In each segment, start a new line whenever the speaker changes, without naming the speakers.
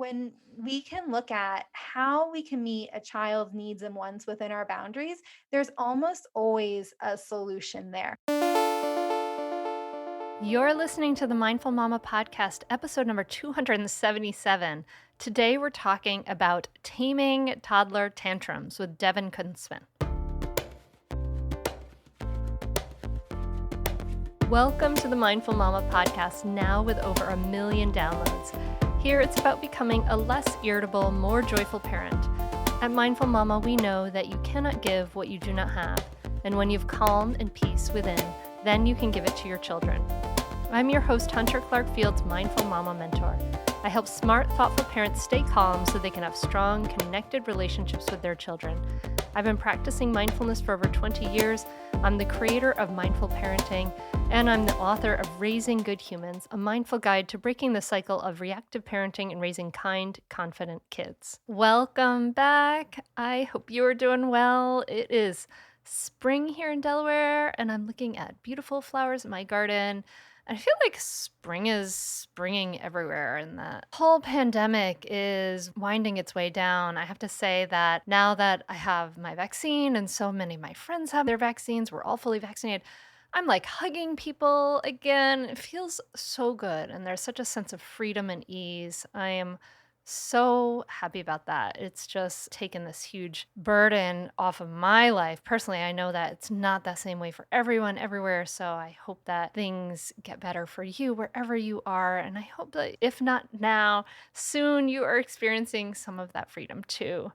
when we can look at how we can meet a child's needs and wants within our boundaries, there's almost always a solution there.
You're listening to the Mindful Mama podcast, episode number 277. Today we're talking about taming toddler tantrums with Devon Kuntzman. Welcome to the Mindful Mama podcast, now with over 1 million downloads. Here it's about becoming a less irritable, more joyful parent. At Mindful Mama, we know that you cannot give what you do not have, and when you've calm and peace within, then you can give it to your children. I'm your host, Hunter Clark-Field's Mindful Mama mentor. I help smart, thoughtful parents stay calm so they can have strong, connected relationships with their children. I've been practicing mindfulness for over 20 years. I'm the creator of Mindful Parenting, and I'm the author of Raising Good Humans, a mindful guide to breaking the cycle of reactive parenting and raising kind, confident kids. Welcome back. I hope you are doing well. It is spring here in Delaware, and I'm looking at beautiful flowers in my garden. I feel like spring is springing everywhere, and the whole pandemic is winding its way down. I have to say that now that I have my vaccine and so many of my friends have their vaccines, we're all fully vaccinated, I'm like hugging people again. It feels so good, and there's such a sense of freedom and ease. I am so happy about that. It's just taken this huge burden off of my life. Personally, I know that it's not that same way for everyone everywhere. So I hope that things get better for you wherever you are. And I hope that if not now, soon you are experiencing some of that freedom too.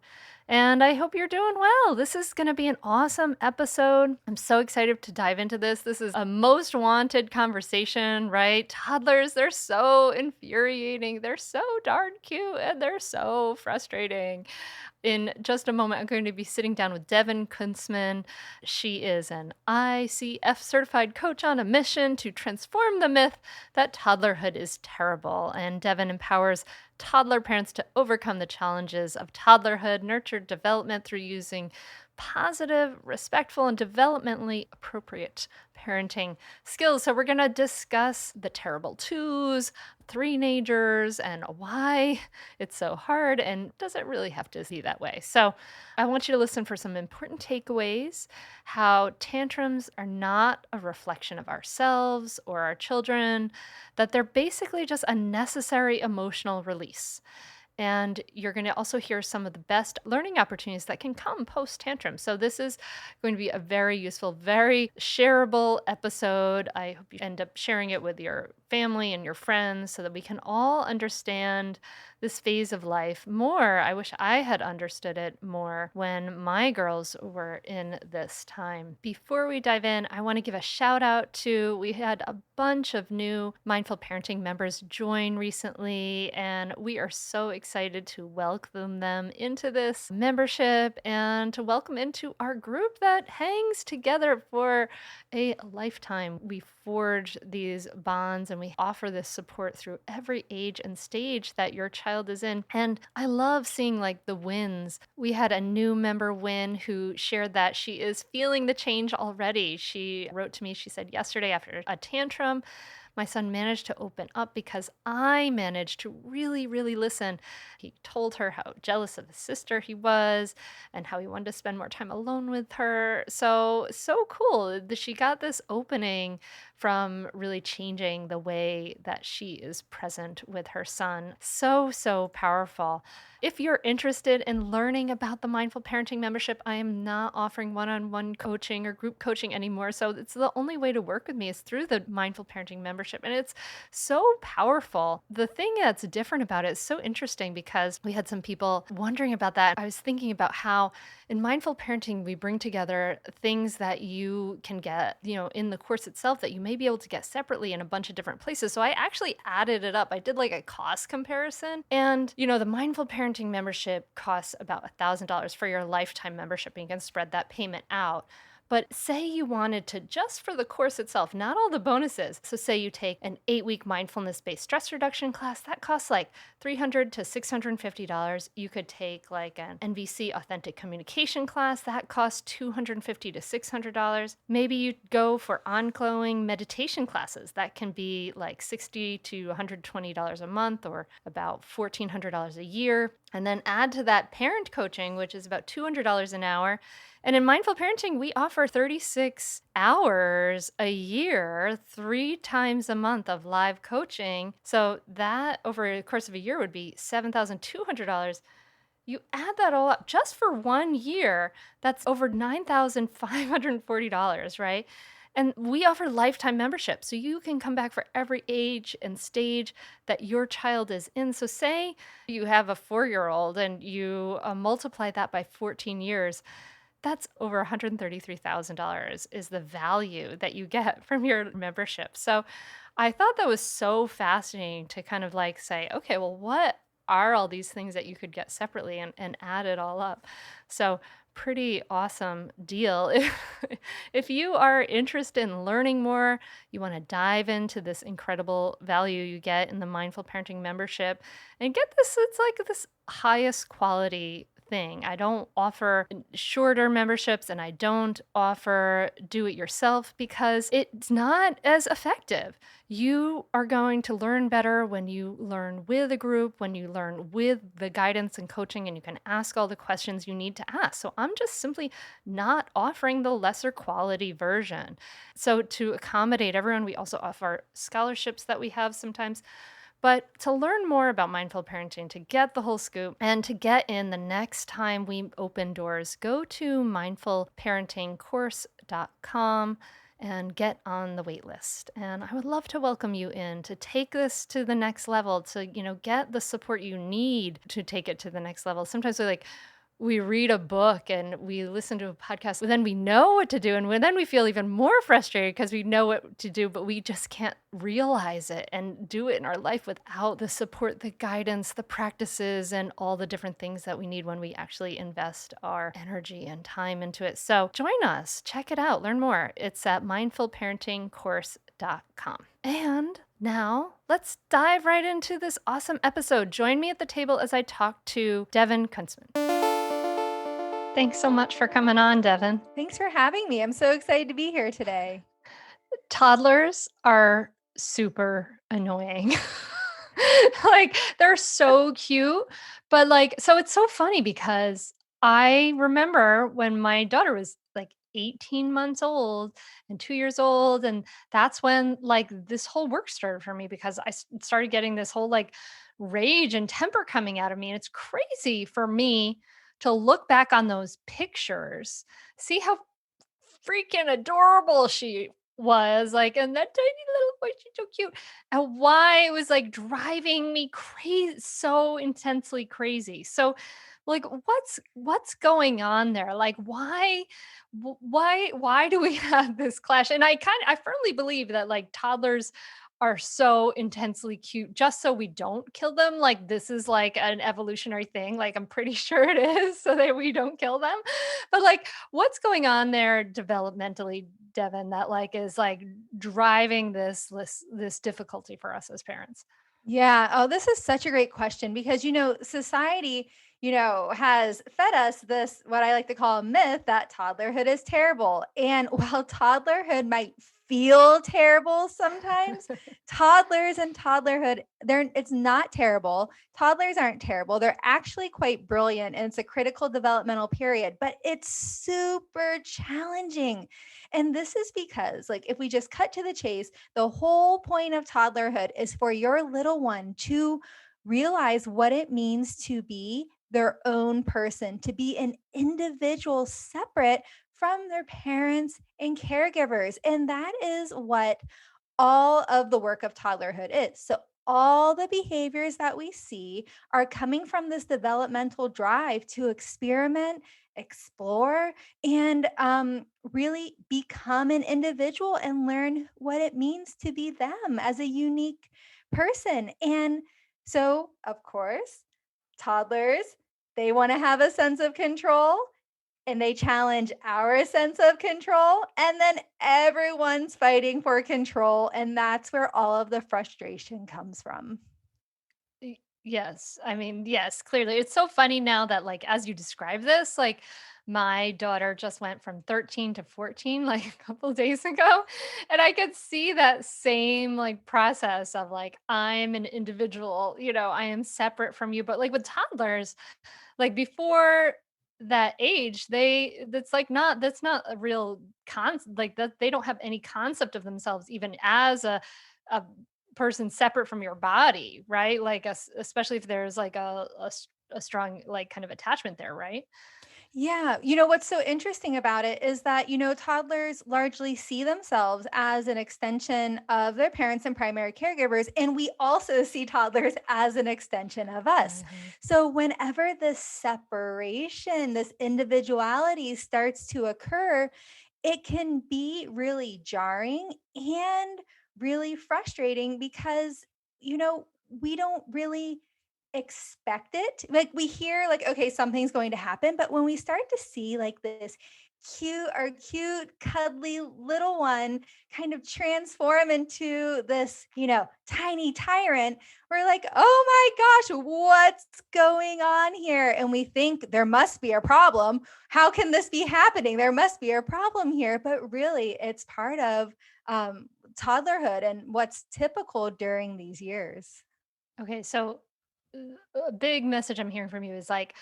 And I hope you're doing well. This is going to be an awesome episode. I'm so excited to dive into this. This is a most wanted conversation, right? Toddlers, they're so infuriating. They're so darn cute and they're so frustrating. In just a moment, I'm going to be sitting down with Devon Kuntzman. She is an ICF-certified coach on a mission to transform the myth that toddlerhood is terrible. And Devon empowers toddler parents to overcome the challenges of toddlerhood, nurture development through using positive, respectful, and developmentally appropriate parenting skills. So we're going to discuss the terrible twos, three-nagers, and why it's so hard and does it really have to be that way. So I want you to listen for some important takeaways, how tantrums are not a reflection of ourselves or our children, that they're basically just a necessary emotional release. And you're going to also hear some of the best learning opportunities that can come post tantrum. So this is going to be a very useful, very shareable episode. I hope you end up sharing it with your family and your friends so that we can all understand this phase of life more. I wish I had understood it more when my girls were in this time. Before we dive in, I want to give a shout out to, we had a bunch of new Mindful Parenting members join recently, and we are so excited to welcome them into this membership and to welcome into our group that hangs together for a lifetime. We forge these bonds and we offer this support through every age and stage that your child is in. And I love seeing like the wins. We had a new member win who shared that she is feeling the change already. She wrote to me, she said, yesterday after a tantrum, my son managed to open up because I managed to really, really listen. He told her how jealous of his sister he was and how he wanted to spend more time alone with her. So cool that she got this opening from really changing the way that she is present with her son. So powerful. If you're interested in learning about the Mindful Parenting membership, I am not offering one-on-one coaching or group coaching anymore. So it's the only way to work with me is through the Mindful Parenting membership. And it's so powerful. The thing that's different about it is so interesting because we had some people wondering about that. I was thinking about how in Mindful Parenting, we bring together things that you can get, in the course itself that you may be able to get separately in a bunch of different places. So I actually added it up. I did like a cost comparison. And, the Mindful Parenting membership costs about $1,000 for your lifetime membership, and you can spread that payment out. But say you wanted to, just for the course itself, not all the bonuses. So say you take an 8-week mindfulness-based stress reduction class, that costs like $300 to $650. You could take like an NVC authentic communication class, that costs $250 to $600. Maybe you go for ongoing meditation classes, that can be like $60 to $120 a month, or about $1,400 a year. And then add to that parent coaching, which is about $200 an hour. And in mindful parenting, we offer 36 hours a year, 3 times a month of live coaching. So that over the course of a year would be $7,200. You add that all up just for 1 year, that's over $9,540, right? And we offer lifetime membership, so you can come back for every age and stage that your child is in. So say you have a 4-year-old and you multiply that by 14 years, that's over $133,000 is the value that you get from your membership. So I thought that was so fascinating to kind of like say, okay, well, what are all these things that you could get separately, and add it all up? So pretty awesome deal. If you are interested in learning more, you want to dive into this incredible value you get in the Mindful Parenting membership, and get this, it's like this highest quality thing. I don't offer shorter memberships, and I don't offer do it yourself because it's not as effective. You are going to learn better when you learn with a group, when you learn with the guidance and coaching, and you can ask all the questions you need to ask. So I'm just simply not offering the lesser quality version. So to accommodate everyone, we also offer scholarships that we have sometimes. But to learn more about mindful parenting, to get the whole scoop, and to get in the next time we open doors, go to mindfulparentingcourse.com and get on the wait list. And I would love to welcome you in to take this to the next level, to, get the support you need to take it to the next level. Sometimes we read a book and we listen to a podcast, and then we know what to do. And then we feel even more frustrated because we know what to do, but we just can't realize it and do it in our life without the support, the guidance, the practices, and all the different things that we need when we actually invest our energy and time into it. So join us, check it out, learn more. It's at mindfulparentingcourse.com. And now let's dive right into this awesome episode. Join me at the table as I talk to Devon Kuntzman. Thanks so much for coming on, Devon.
Thanks for having me. I'm so excited to be here today.
Toddlers are super annoying. Like, they're so cute, but so it's so funny because I remember when my daughter was like 18 months old and 2 years old, and that's when this whole work started for me, because I started getting this whole rage and temper coming out of me. And it's crazy for me to look back on those pictures, see how freaking adorable she was, and that tiny little boy, she's so cute, and why it was driving me crazy, so intensely crazy. So what's going on there? Why do we have this clash? And I firmly believe that toddlers are so intensely cute just so we don't kill them. This is an evolutionary thing. I'm pretty sure it is, so that we don't kill them. But what's going on there developmentally, Devin, that is driving this difficulty for us as parents?
Yeah. Oh, this is such a great question because, society, has fed us this, what I like to call a myth that toddlerhood is terrible. And while toddlerhood might feel terrible sometimes, toddlers and toddlerhood, it's not terrible. Toddlers aren't terrible. They're actually quite brilliant, and it's a critical developmental period, but it's super challenging. And this is because, if we just cut to the chase, the whole point of toddlerhood is for your little one to realize what it means to be their own person, to be an individual separate from their parents and caregivers. And that is what all of the work of toddlerhood is. So, all the behaviors that we see are coming from this developmental drive to experiment, explore, and really become an individual and learn what it means to be them as a unique person. And so, of course, toddlers, they want to have a sense of control. and they challenge our sense of control. And then everyone's fighting for control. And that's where all of the frustration comes from.
Yes. I mean, yes, clearly. It's so funny now that, like, as you describe this, like, my daughter just went from 13 to 14 like a couple days ago. And I could see that same like process of like, I'm an individual, I am separate from you. But like with toddlers, like before that age, that's not a real like that they don't have any concept of themselves even as a person separate from your body, right? Like especially if there's like a strong like kind of attachment there, right?
Yeah. What's so interesting about it is that, toddlers largely see themselves as an extension of their parents and primary caregivers. And we also see toddlers as an extension of us.
Mhm.
So, whenever this separation, this individuality starts to occur, it can be really jarring and really frustrating because, we don't really expect it. Like we hear like, okay, something's going to happen, but when we start to see like this cute, cuddly little one kind of transform into this, tiny tyrant, we're like, oh my gosh, what's going on here? And we think there must be a problem. How can this be happening? There must be a problem here. But really, it's part of toddlerhood and what's typical during these years.
Okay, so a big message I'm hearing from you is like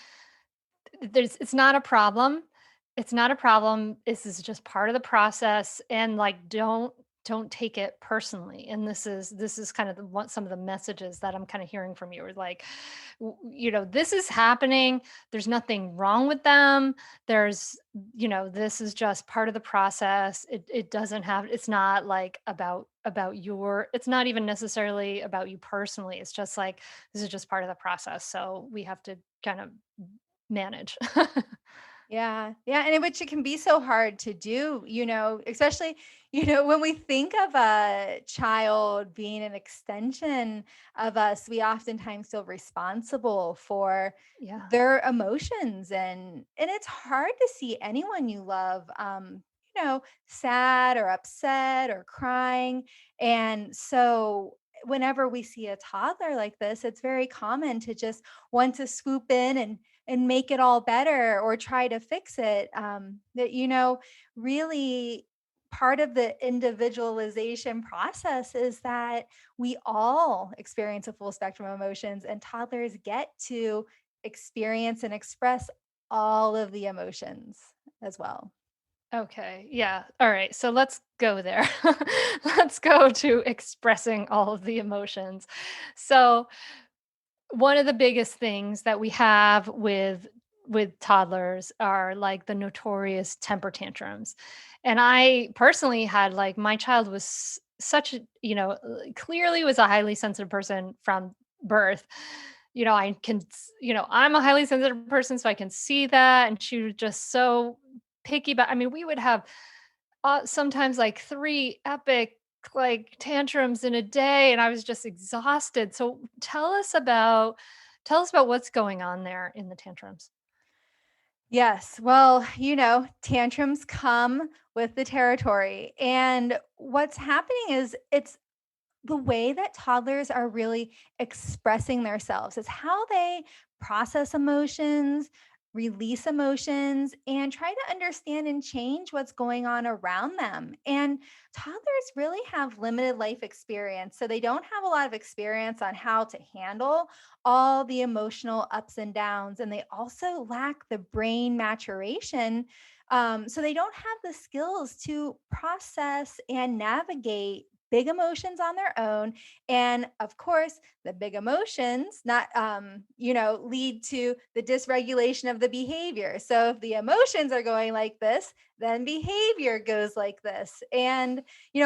it's not a problem. It's not a problem. This is just part of the process and like don't take it personally. And this is kind of what some of the messages that I'm kind of hearing from you are like this is happening. There's nothing wrong with them. This is just part of the process. It doesn't have it's not like about your it's not even necessarily about you personally. It's just like this is just part of the process. So we have to kind of manage.
Yeah. Yeah. And in which it can be so hard to do, especially, when we think of a child being an extension of us, we oftentimes feel responsible for
Yeah.
their emotions. And it's hard to see anyone you love sad or upset or crying. And so whenever we see a toddler like this, it's very common to just want to swoop in and make it all better or try to fix it. That, really part of the individualization process is that we all experience a full spectrum of emotions, and toddlers get to experience and express all of the emotions as well.
Okay. Yeah. All right. So let's go there. Let's go to expressing all of the emotions. So, one of the biggest things that we have with toddlers are like the notorious temper tantrums. And I personally had like my child was such a, clearly was a highly sensitive person from birth. I'm a highly sensitive person, so I can see that. And she was just so picky. But I mean, we would have sometimes like 3 epic, like, tantrums in a day, and I was just exhausted. So tell us about what's going on there in the tantrums.
Yes. Well, tantrums come with the territory. And what's happening is it's the way that toddlers are really expressing themselves. Is how they process emotions, release emotions, and try to understand and change what's going on around them. And toddlers really have limited life experience. So they don't have a lot of experience on how to handle all the emotional ups and downs. And they also lack the brain maturation. So they don't have the skills to process and navigate big emotions on their own. And of course, the big emotions not lead to the dysregulation of the behavior. So if the emotions are going like this, then behavior goes like this. And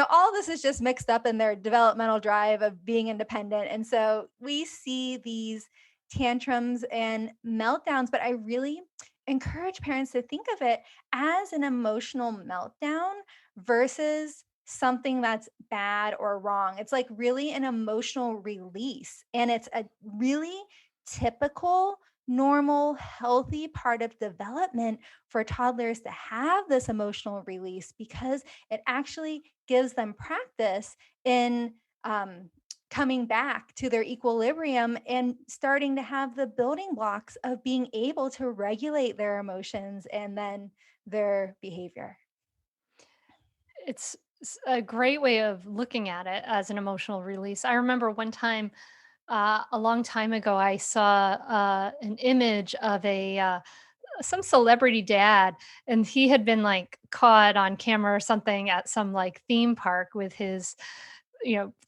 all this is just mixed up in their developmental drive of being independent. And so we see these tantrums and meltdowns, but I really encourage parents to think of it as an emotional meltdown versus something that's bad or wrong. It's like really an emotional release. And it's a really typical normal, healthy part of development for toddlers to have this emotional release because it actually gives them practice in um, coming back to their equilibrium and starting to have the building blocks of being able to regulate their emotions and then their behavior.
It's a great way of looking at it as an emotional release. I remember one time, a long time ago, I saw an image of a some celebrity dad, and he had been like caught on camera or something at some like theme park with his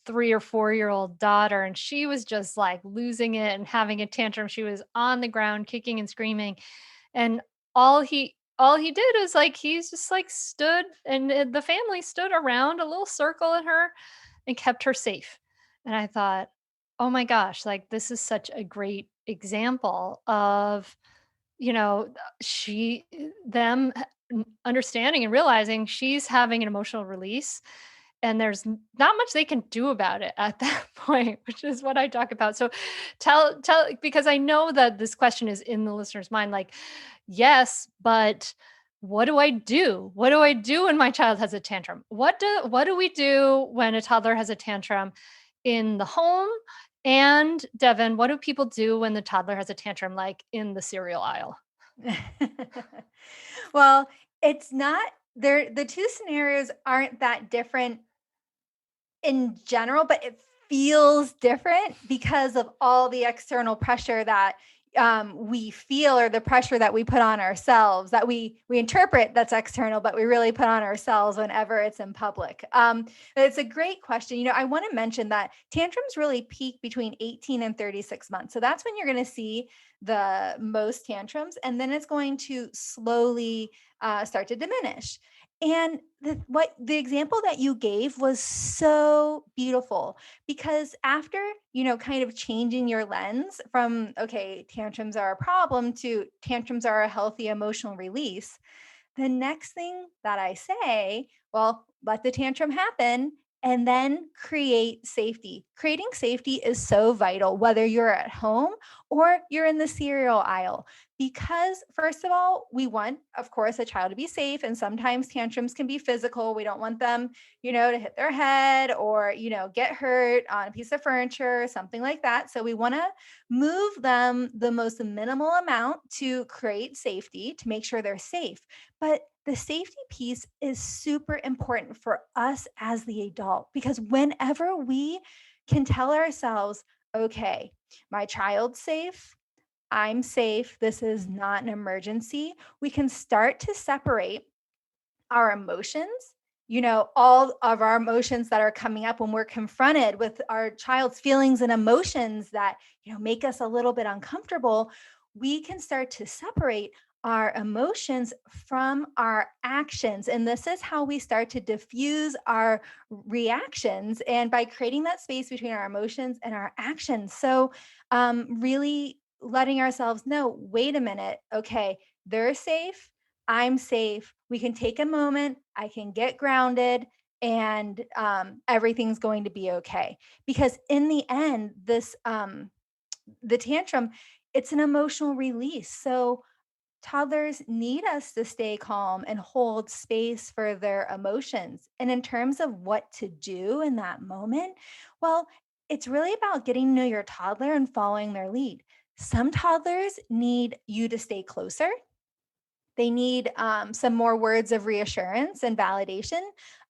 3 or 4 year old daughter, and she was just like losing it and having a tantrum. She was on the ground kicking and screaming, and all he did was like he's just like stood, and the family stood around a little circle at her and kept her safe. And I thought, oh my gosh, like this is such a great example of she them understanding and realizing she's having an emotional release, and there's not much they can do about it at that point, which is what I talk about. So tell, because I know that this question is in the listener's mind, like, yes, but what do I do? What do I do when my child has a tantrum? What do we do when a toddler has a tantrum in the home? And Devon, what do people do when the toddler has a tantrum, like in the cereal aisle?
Well, it's not there. The two scenarios aren't that different in general, but it feels different because of all the external pressure that we feel, or the pressure that we put on ourselves that we interpret that's external, but we really put on ourselves whenever it's in public. It's a great question. I want to mention that tantrums really peak between 18 and 36 months. So that's when you're going to see the most tantrums, and then it's going to slowly start to diminish. And the example that you gave was so beautiful because after, kind of changing your lens from, okay, tantrums are a problem to tantrums are a healthy emotional release, the next thing that I say, well, let the tantrum happen and then create safety. Creating safety is so vital, whether you're at home or you're in the cereal aisle, because first of all, we want, of course, a child to be safe. And sometimes tantrums can be physical. We don't want them, to hit their head or, get hurt on a piece of furniture, something like that. So we want to move them the most minimal amount to create safety, to make sure they're safe. But the safety piece is super important for us as the adult, because whenever we can tell ourselves, okay, my child's safe, I'm safe, this is not an emergency, we can start to separate our emotions, all of our emotions that are coming up when we're confronted with our child's feelings and emotions that, make us a little bit uncomfortable. We can start to separate our emotions from our actions. And this is how we start to diffuse our reactions. And by creating that space between our emotions and our actions. So, really letting ourselves know, wait a minute, okay, they're safe, I'm safe. We can take a moment. I can get grounded, and everything's going to be okay. Because in the end, the tantrum, it's an emotional release. So toddlers need us to stay calm and hold space for their emotions. And in terms of what to do in that moment, well, it's really about getting to know your toddler and following their lead. Some toddlers need you to stay closer. They need some more words of reassurance and validation.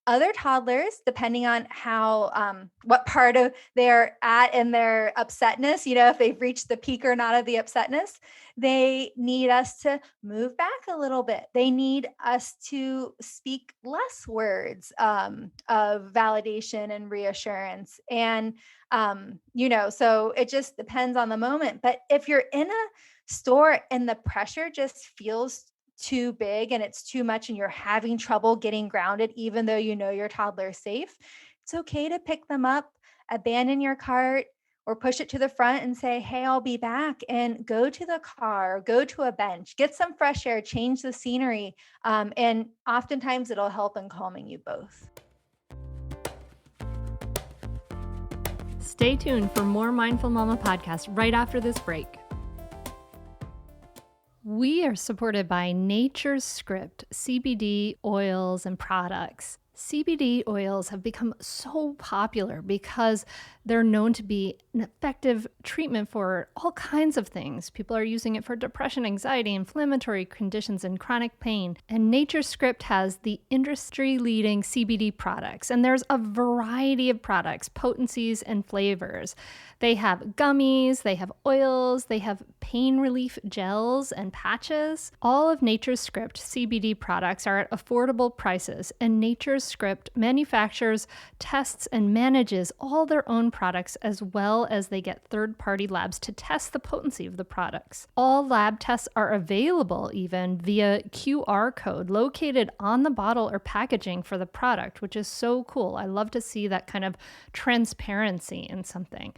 Other toddlers, depending on how, what part of they're at in their upsetness, if they've reached the peak or not of the upsetness, they need us to move back a little bit. They need us to speak less words of validation and reassurance. And, so it just depends on the moment. But if you're in a store and the pressure just feels too big and it's too much and you're having trouble getting grounded, even though your toddler's safe, it's okay to pick them up, abandon your cart, or push it to the front and say, hey, I'll be back, and go to the car, go to a bench, get some fresh air, change the scenery. And oftentimes it'll help in calming you both.
Stay tuned for more Mindful Mama podcast right after this break. We are supported by Nature's Script CBD oils and products. CBD oils have become so popular because they're known to be an effective treatment for all kinds of things. People are using it for depression, anxiety, inflammatory conditions, and chronic pain. And Nature's Script has the industry-leading CBD products, and there's a variety of products, potencies, and flavors. They have gummies, they have oils, they have pain relief gels and patches. All of Nature's Script CBD products are at affordable prices, and Nature's Script manufactures, tests, and manages all their own products, as well as they get third-party labs to test the potency of the products. All lab tests are available even via QR code located on the bottle or packaging for the product, which is so cool. I love to see that kind of transparency in something.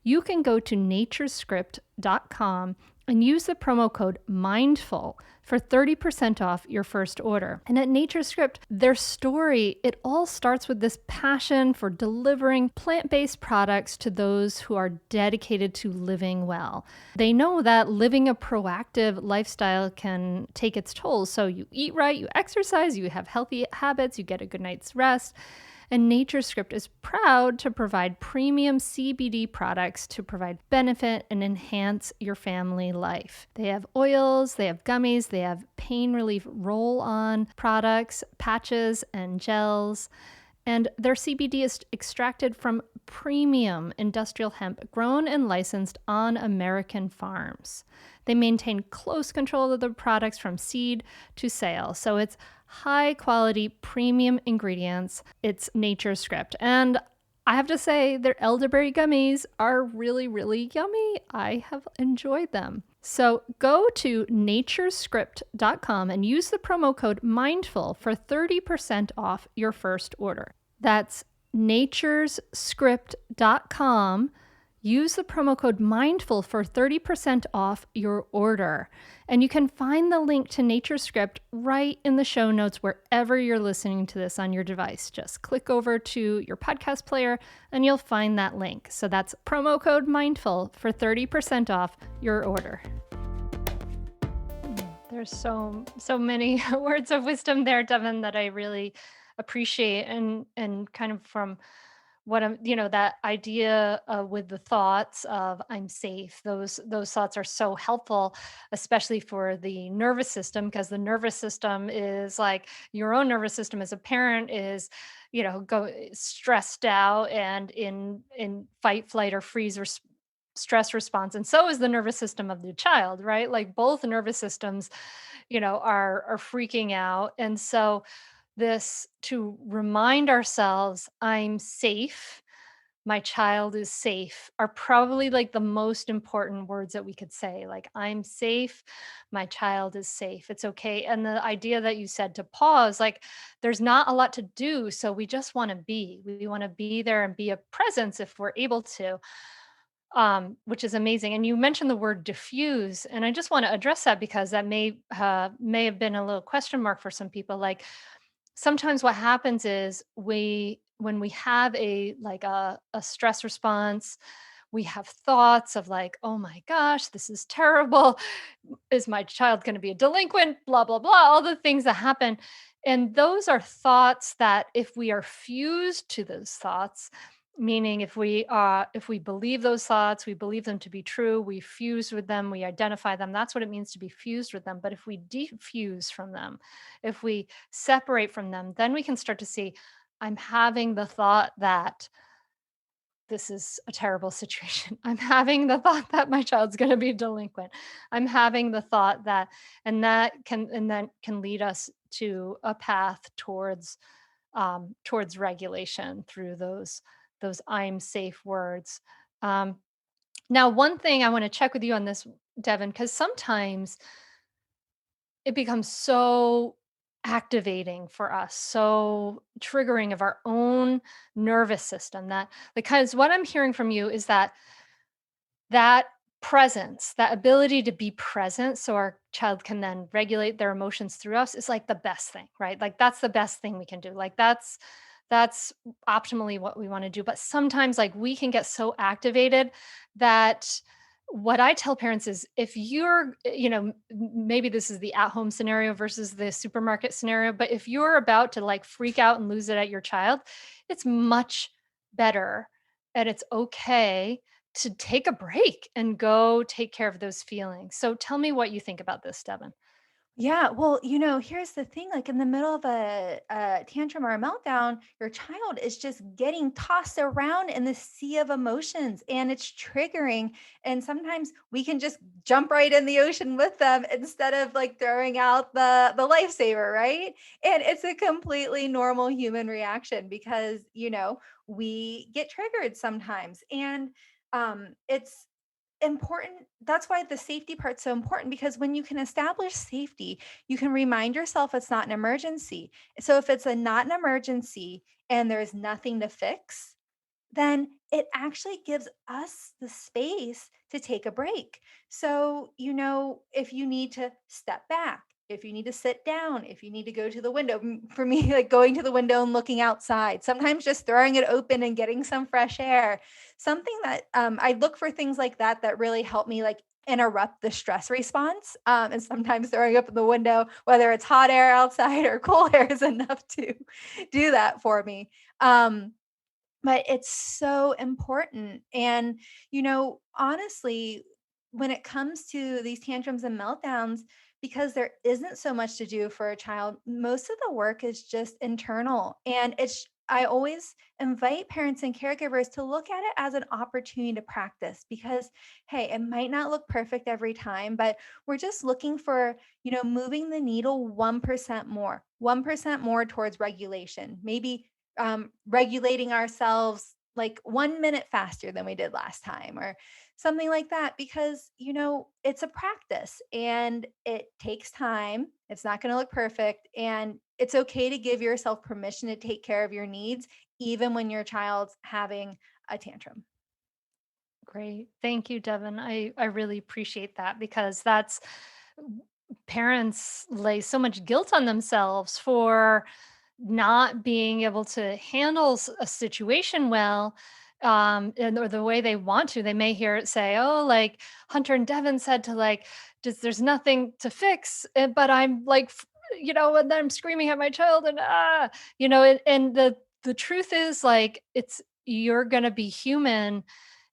You can go to naturescript.com and use the promo code MINDFUL for 30% off your first order. And at NatureScript, their story, it all starts with this passion for delivering plant-based products to those who are dedicated to living well. They know that living a proactive lifestyle can take its toll. So you eat right, you exercise, you have healthy habits, you get a good night's rest. And NatureScript is proud to provide premium CBD products to provide benefit and enhance your family life. They have oils, they have gummies, they have pain relief roll-on products, patches, and gels. And their CBD is extracted from premium industrial hemp grown and licensed on American farms. They maintain close control of the products from seed to sale. So it's high quality premium ingredients. It's Nature's Script. And I have to say, their elderberry gummies are really, really yummy. I have enjoyed them. So go to naturescript.com and use the promo code MINDFUL for 30% off your first order. That's naturescript.com. Use the promo code MINDFUL for 30% off your order. And you can find the link to NatureScript right in the show notes wherever you're listening to this on your device. Just click over to your podcast player and you'll find that link. So that's promo code MINDFUL for 30% off your order. There's so many words of wisdom there, Devon, that I really appreciate, and kind of from what I'm, that idea with the thoughts of I'm safe. Those thoughts are so helpful, especially for the nervous system, because the nervous system is like your own nervous system as a parent is, go stressed out and in fight, flight, or freeze stress response, and so is the nervous system of the child, right? Like both nervous systems, are freaking out, and so this to remind ourselves I'm safe, my child is safe, are probably like the most important words that we could say. Like, I'm safe, my child is safe, it's okay. And the idea that you said to pause, like, there's not a lot to do. So we just want to be, we want to be there and be a presence if we're able to, which is amazing. And you mentioned the word diffuse, and I just want to address that because that may have been a little question mark for some people. Like, sometimes what happens is when we have a stress response, we have thoughts of like, oh my gosh, this is terrible, is my child going to be a delinquent, blah blah blah, all the things that happen. And those are thoughts that if we are fused to those thoughts, meaning if we believe those thoughts, we believe them to be true, we fuse with them, we identify them, that's what it means to be fused with them. But if we defuse from them, if we separate from them, then we can start to see, I'm having the thought that this is a terrible situation. I'm having the thought that my child's going to be delinquent. I'm having the thought that, and that can lead us to a path towards regulation through those I'm safe words. Um, Now, one thing I want to check with you on this, Devin, because sometimes it becomes so activating for us, so triggering of our own nervous system, that because what I'm hearing from you is that presence, that ability to be present so our child can then regulate their emotions through us is like the best thing, right? Like that's the best thing we can do. Like that's optimally what we want to do. But sometimes like we can get so activated that What I tell parents is if you're, maybe this is the at home scenario versus the supermarket scenario, but if you're about to like freak out and lose it at your child, it's much better and it's okay to take a break and go take care of those feelings. So tell me what you think about this, Devin.
Yeah, well, here's the thing, like in the middle of a tantrum or a meltdown, your child is just getting tossed around in the sea of emotions and it's triggering. And sometimes we can just jump right in the ocean with them instead of like throwing out the lifesaver, right? And it's a completely normal human reaction because, we get triggered sometimes. And it's important. That's why the safety part's so important, because when you can establish safety, you can remind yourself it's not an emergency. So if it's not an emergency and there's nothing to fix, then it actually gives us the space to take a break. So, if you need to step back, if you need to sit down, if you need to go to the window, for me, like going to the window and looking outside, sometimes just throwing it open and getting some fresh air, something that I look for things like that that really help me like interrupt the stress response. And sometimes throwing up in the window, whether it's hot air outside or cold air, is enough to do that for me. But it's so important. And, honestly, when it comes to these tantrums and meltdowns, because there isn't so much to do for a child, most of the work is just internal. And I always invite parents and caregivers to look at it as an opportunity to practice because, hey, it might not look perfect every time, but we're just looking for, moving the needle 1% more towards regulation. Maybe regulating ourselves like 1 minute faster than we did last time or something like that because it's a practice and it takes time. It's not going to look perfect, and it's okay to give yourself permission to take care of your needs even when your child's having a tantrum.
Great. Thank you, Devin. I really appreciate that because that's parents lay so much guilt on themselves for not being able to handle a situation well, and or the way they want to. They may hear it say, "Oh, like Hunter and Devin said to like, just there's nothing to fix," but I'm like, and then I'm screaming at my child, and and the truth is like it's you're gonna be human,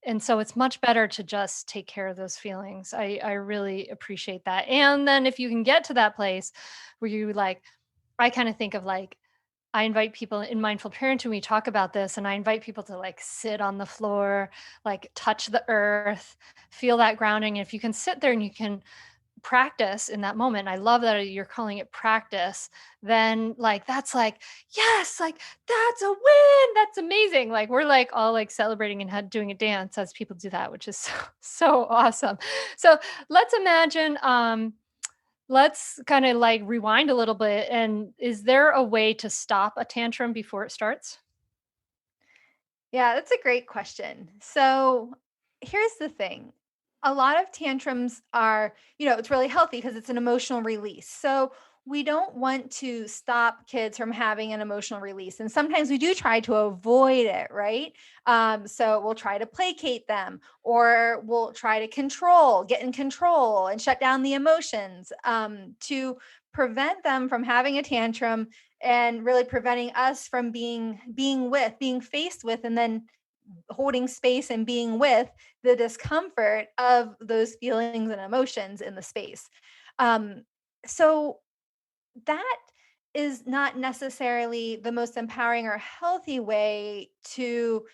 and so it's much better to just take care of those feelings. I really appreciate that. And then if you can get to that place where you like, I kind of think of like I invite people in mindful parenting, we talk about this, and I invite people to like sit on the floor, like touch the earth, feel that grounding. And if you can sit there and you can practice in that moment, I love that you're calling it practice, then like that's like, yes, like that's a win. That's amazing. Like we're like all like celebrating and doing a dance as people do that, which is so, so awesome. So let's imagine let's kind of like rewind a little bit. And is there a way to stop a tantrum before it starts?
Yeah, that's a great question. So here's the thing. A lot of tantrums are, it's really healthy because it's an emotional release. So we don't want to stop kids from having an emotional release. And sometimes we do try to avoid it, right? So we'll try to placate them or we'll try to get in control and shut down the emotions to prevent them from having a tantrum and really preventing us from being faced with and then holding space and being with the discomfort of those feelings and emotions in the space. um, so that is not necessarily the most empowering or healthy way to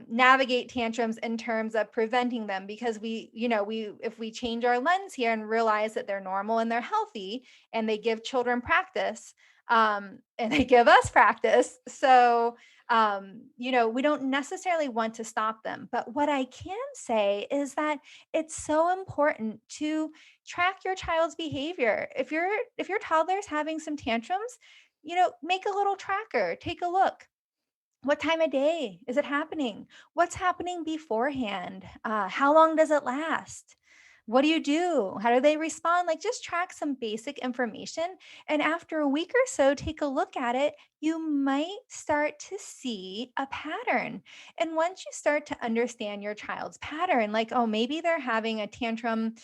navigate tantrums in terms of preventing them, because we if we change our lens here and realize that they're normal and they're healthy and they give children practice, and they give us practice. So we don't necessarily want to stop them, but what I can say is that it's so important to track your child's behavior. If your toddler is having some tantrums, make a little tracker, take a look. What time of day is it happening? What's happening beforehand? How long does it last? What do you do? How do they respond? Like, just track some basic information. And after a week or so, take a look at it. You might start to see a pattern. And once you start to understand your child's pattern, like, oh, maybe they're having a tantrum,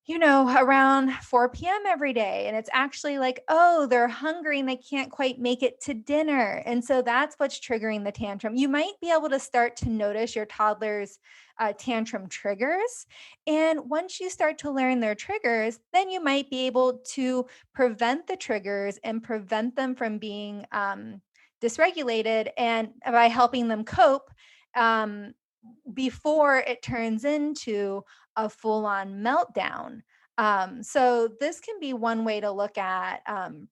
around 4 p.m. every day. And it's actually like, oh, they're hungry and they can't quite make it to dinner. And so that's what's triggering the tantrum. You might be able to start to notice your toddler's tantrum triggers. And once you start to learn their triggers, then you might be able to prevent the triggers and prevent them from being dysregulated, and by helping them cope. Um, Before it turns into a full on meltdown. So, this can be one way to look at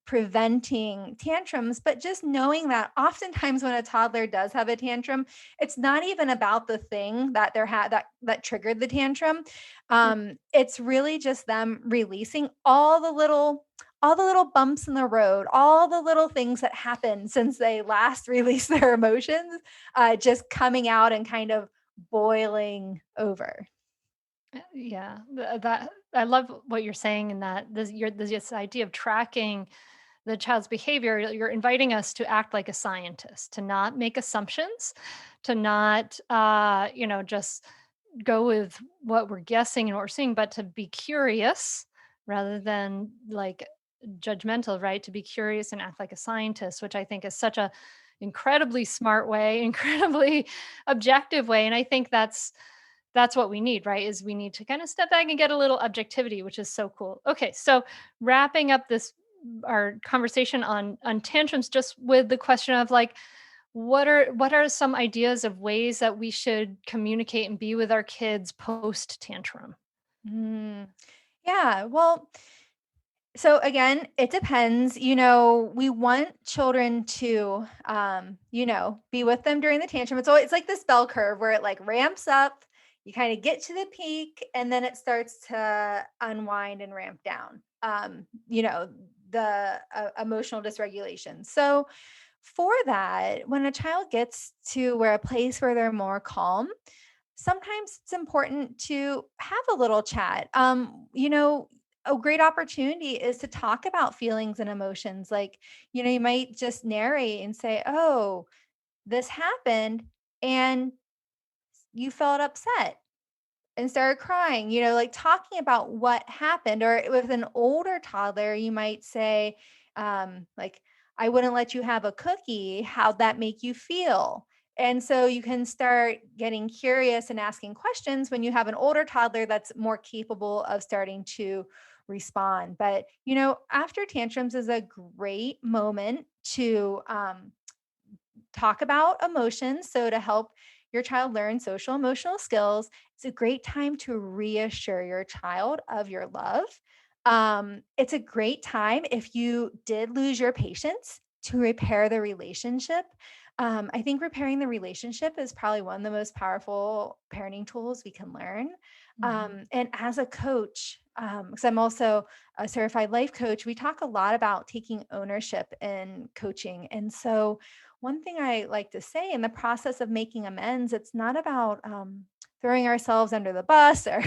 preventing tantrums, but just knowing that oftentimes when a toddler does have a tantrum, it's not even about the thing that that triggered the tantrum. It's really just them releasing all the little bumps in the road, all the little things that happened since they last released their emotions, just coming out and kind of boiling over.
Yeah, that I love what you're saying in that this idea of tracking the child's behavior. You're inviting us to act like a scientist, to not make assumptions, to not just go with what we're guessing and what we're seeing, but to be curious rather than like judgmental, right? To be curious and act like a scientist, which I think is such a incredibly smart way, incredibly objective way. And I think that's what we need, right? Is we need to kind of step back and get a little objectivity, which is so cool. Okay, so wrapping up this our conversation on tantrums, just with the question of like, what are some ideas of ways that we should communicate and be with our kids post tantrum?
Mm. Yeah. Well, so again, it depends. We want children to, be with them during the tantrum. It's like this bell curve where it like ramps up, you kind of get to the peak, and then it starts to unwind and ramp down. The emotional dysregulation. So for that, when a child gets to where a place where they're more calm, sometimes it's important to have a little chat. A great opportunity is to talk about feelings and emotions. Like, you might just narrate and say, oh, this happened and you felt upset and started crying, like talking about what happened. Or with an older toddler, you might say, like, I wouldn't let you have a cookie. How'd that make you feel? And so you can start getting curious and asking questions when you have an older toddler that's more capable of starting to respond. But, after tantrums is a great moment to talk about emotions. So, to help your child learn social emotional skills, it's a great time to reassure your child of your love. It's a great time if you did lose your patience to repair the relationship. I think repairing the relationship is probably one of the most powerful parenting tools we can learn.
Mhm.
And as a coach, because I'm also a certified life coach, we talk a lot about taking ownership in coaching. And so, one thing I like to say in the process of making amends, it's not about throwing ourselves under the bus or,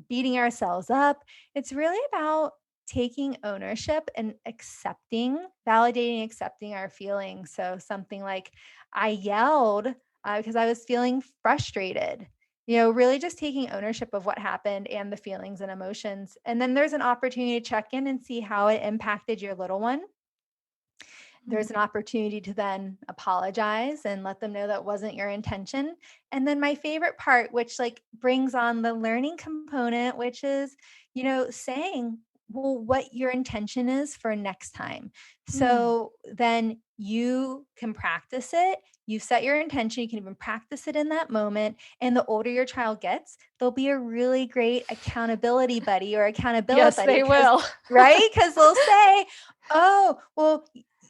beating ourselves up. It's really about taking ownership and validating, accepting our feelings. So something like, I yelled because I was feeling frustrated. Really just taking ownership of what happened and the feelings and emotions. And then there's an opportunity to check in and see how it impacted your little one. There's an opportunity to then apologize and let them know that wasn't your intention. And then my favorite part, which like brings on the learning component, which is, saying, well, what your intention is for next time.
Mm.
So then you can practice it. You've set your intention. You can even practice it in that moment. And the older your child gets, they'll be a really great accountability buddy or accountability
Yes,
buddy
they
because,
will.
right? Because they'll say, oh, well,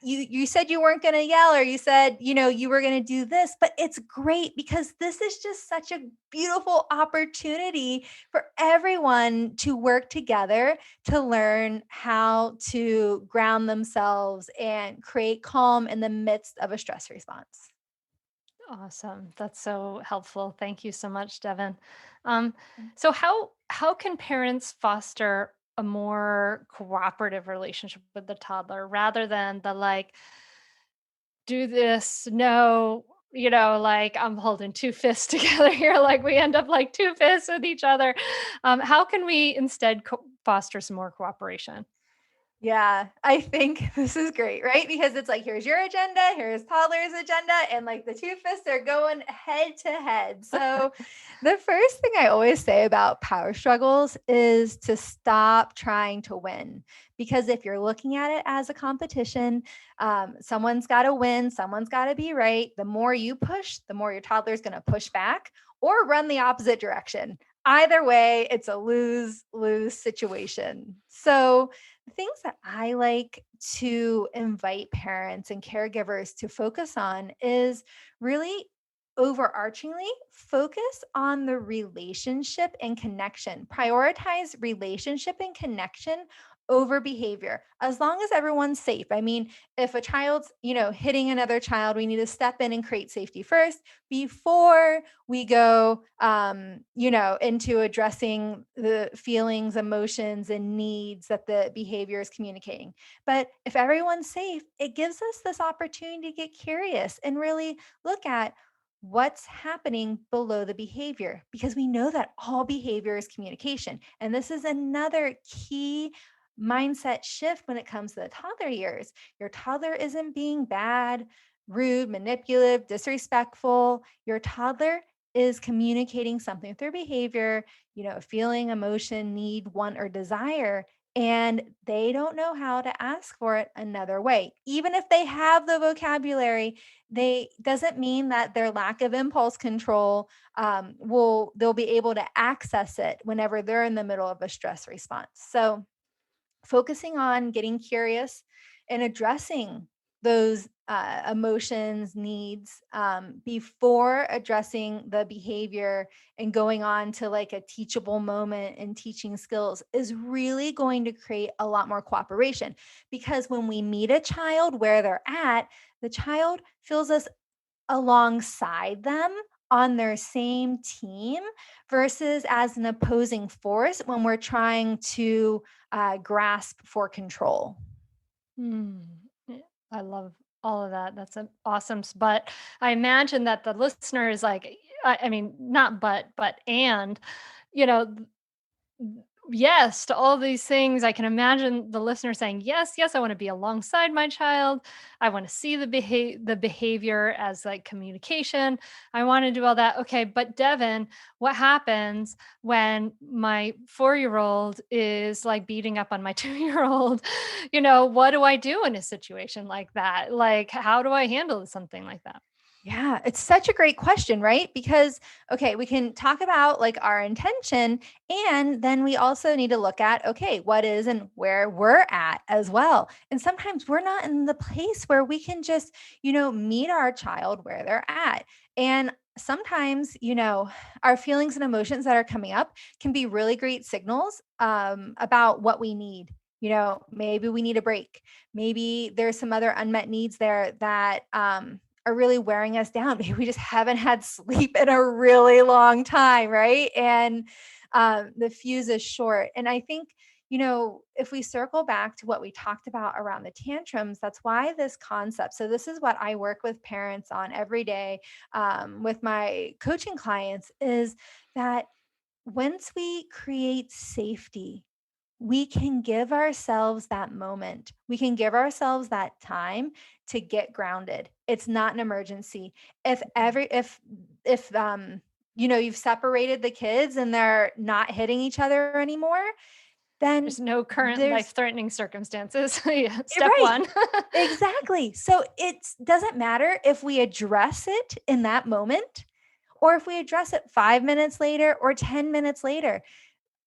you said you weren't going to yell, or you said, you were going to do this, but it's great because this is just such a beautiful opportunity for everyone to work together to learn how to ground themselves and create calm in the midst of a stress response.
Awesome. That's so helpful. Thank you so much, Devon. Um, so how can parents foster a more cooperative relationship with the toddler rather than the like, do this, no, like I'm holding two fists together here, like we end up like two fists with each other. How can we instead foster some more cooperation?
Yeah, I think this is great, right? Because it's like, here's your agenda, here's toddler's agenda, and like the two fists are going head to head. So, the first thing I always say about power struggles is to stop trying to win. Because if you're looking at it as a competition, someone's got to win, someone's got to be right. The more you push, the more your toddler's going to push back or run the opposite direction. Either way, it's a lose lose situation. So, things that I like to invite parents and caregivers to focus on is really overarchingly focus on the relationship and connection. Prioritize relationship and connection over behavior as long as everyone's safe. I mean, if a child's, hitting another child, we need to step in and create safety first before we go into addressing the feelings, emotions, and needs that the behavior is communicating. But if everyone's safe, it gives us this opportunity to get curious and really look at what's happening below the behavior, because we know that all behavior is communication. And this is another key mindset shift when it comes to the toddler years. Your toddler isn't being bad, rude, manipulative, disrespectful. Your toddler is communicating something through behavior, feeling, emotion, need, want, or desire. And they don't know how to ask for it another way. Even if they have the vocabulary, they doesn't mean that their lack of impulse control they'll be able to access it whenever they're in the middle of a stress response. So focusing on getting curious and addressing those emotions, needs before addressing the behavior and going on to like a teachable moment and teaching skills is really going to create a lot more cooperation. Because when we meet a child where they're at, the child feels us alongside them on their same team versus as an opposing force when we're trying to grasp for control.
Hmm. Yeah, I love all of that. That's awesome. But I imagine that the listener is like, I mean, not but, and, you know, yes to all these things. I can imagine the listener saying, "Yes, yes, I want to be alongside my child. I want to see the behavior as like communication. I want to do all that." Okay, but Devin, what happens when my 4-year-old is like beating up on my 2-year-old? What do I do in a situation like that? Like, how do I handle something like that?
Yeah, it's such a great question, right? Because, okay, we can talk about like our intention, and then we also need to look at, okay, what is and where we're at as well. And sometimes we're not in the place where we can just, meet our child where they're at. And sometimes, our feelings and emotions that are coming up can be really great signals about what we need. Maybe we need a break. Maybe there's some other unmet needs there that, are really wearing us down. Maybe we just haven't had sleep in a really long time, right? And the fuse is short. And I think, if we circle back to what we talked about around the tantrums, that's why this concept. So, this is what I work with parents on every day with my coaching clients is that once we create safety, we can give ourselves that moment. We can give ourselves that time to get grounded. It's not an emergency. If you've separated the kids and they're not hitting each other anymore, then
There's no current
there's
life-threatening circumstances. Yeah, step
right.
1.
Exactly. So it doesn't matter if we address it in that moment or if we address it 5 minutes later or 10 minutes later.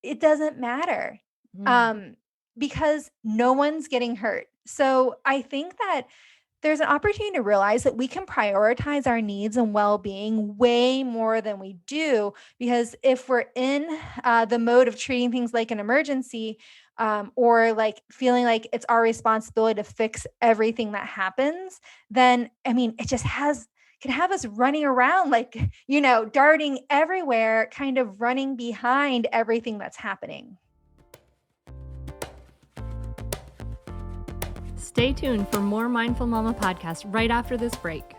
It doesn't matter,
Mm.
um, because no one's getting hurt. So I think that there's an opportunity to realize that we can prioritize our needs and well-being way more than we do, because if we're in the mode of treating things like an emergency, or like feeling like it's our responsibility to fix everything that happens, then I mean, it just has can have us running around like, darting everywhere, kind of running behind everything that's happening.
Stay tuned for more Mindful Mama podcast right after this break.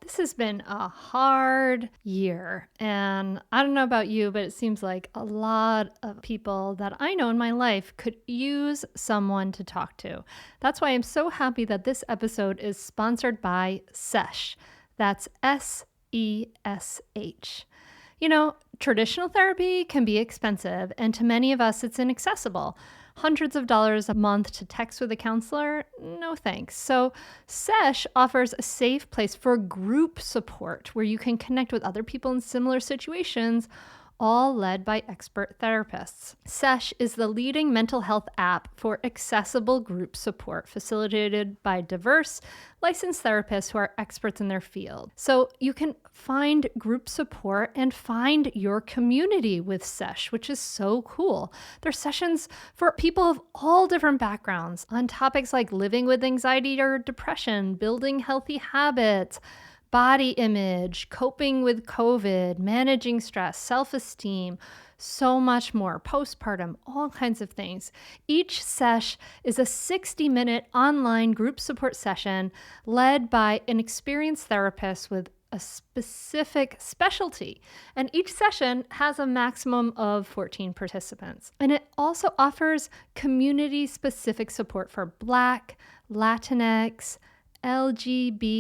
This has been a hard year, and I don't know about you, but it seems like a lot of people that I know in my life could use someone to talk to. That's why I'm so happy that this episode is sponsored by SESH. That's SESH. Traditional therapy can be expensive, and to many of us, it's inaccessible. Hundreds of dollars a month to text with a counselor? No thanks. So SESH offers a safe place for group support where you can connect with other people in similar situations, all led by expert therapists. SESH is the leading mental health app for accessible group support, facilitated by diverse, licensed therapists who are experts in their field. So you can find group support and find your community with SESH, which is so cool. There's sessions for people of all different backgrounds on topics like living with anxiety or depression, building healthy habits, body image, coping with COVID, managing stress, self-esteem, so much more, postpartum, all kinds of things. Each sesh is a 60-minute online group support session led by an experienced therapist with a specific specialty. And each session has a maximum of 14 participants. And it also offers community-specific support for Black, Latinx, LGBTQIA,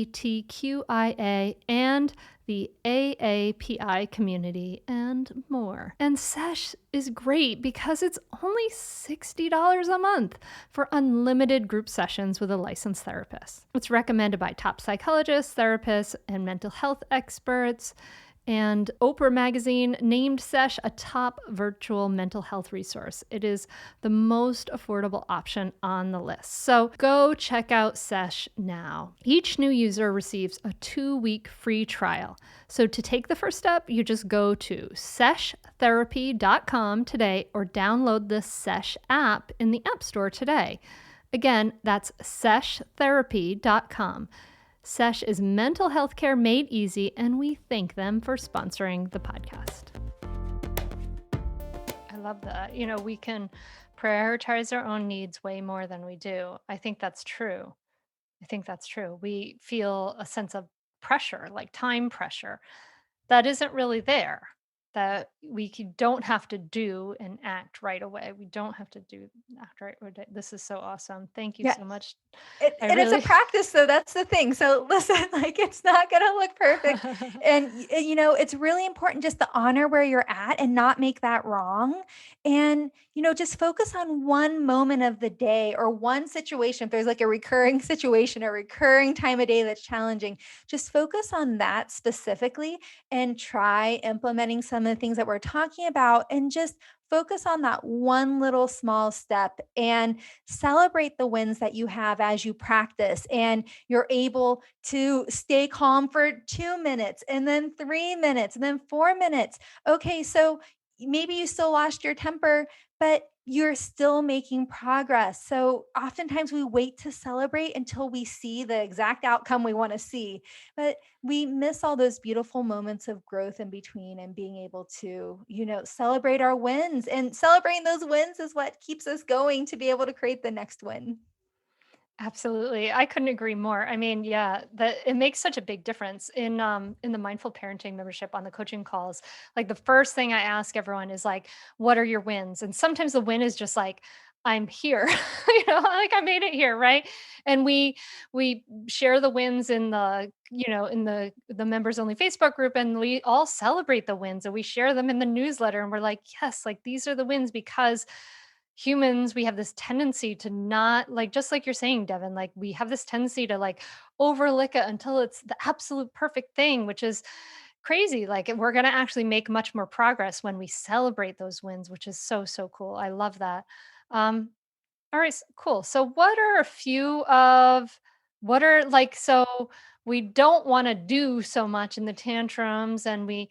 and the AAPI community, and more. And SESH is great because it's only $60 a month for unlimited group sessions with a licensed therapist. It's recommended by top psychologists, therapists, and mental health experts. And Oprah Magazine named SESH a top virtual mental health resource. It is the most affordable option on the list. So go check out SESH now. Each new user receives a 2-week free trial. So to take the first step, you just go to seshtherapy.com today or download the SESH app in the App Store today. Again, that's seshtherapy.com. SESH is mental health care made easy, and we thank them for sponsoring the podcast. I love that. We can prioritize our own needs way more than we do. I think that's true. We feel a sense of pressure, like time pressure, that isn't really there. That don't have to do and act right away. We don't have to act right away. This is so awesome. Thank you
Yeah.
so much.
And it's a practice, though. That's the thing. So listen, like it's not going to look perfect. And, it's really important just to honor where you're at and not make that wrong. And, just focus on one moment of the day or one situation. If there's like a recurring situation, a recurring time of day that's challenging, just focus on that specifically and try implementing some of the things that we're talking about and just focus on that one little small step and celebrate the wins that you have as you practice and you're able to stay calm for 2 minutes and then 3 minutes and then 4 minutes. Okay, so maybe you still lost your temper, but you're still making progress. So oftentimes we wait to celebrate until we see the exact outcome we want to see, but we miss all those beautiful moments of growth in between and being able to, celebrate our wins, and celebrating those wins is what keeps us going to be able to create the next win.
Absolutely. I couldn't agree more. I mean, yeah, that it makes such a big difference in the mindful parenting membership on the coaching calls. Like the first thing I ask everyone is like, what are your wins? And sometimes the win is just like, I'm here. Like I made it here, right? And we share the wins in the members only Facebook group, and we all celebrate the wins and we share them in the newsletter, and we're like, yes, like these are the wins, because humans, we have this tendency to not, like, just like you're saying, Devin, like we have this tendency to like overlook it until it's the absolute perfect thing, which is crazy. Like we're going to actually make much more progress when we celebrate those wins, which is so, so cool. I love that. Um, all right, cool. So what are a few of what are like so we don't want to do so much in the tantrums, and we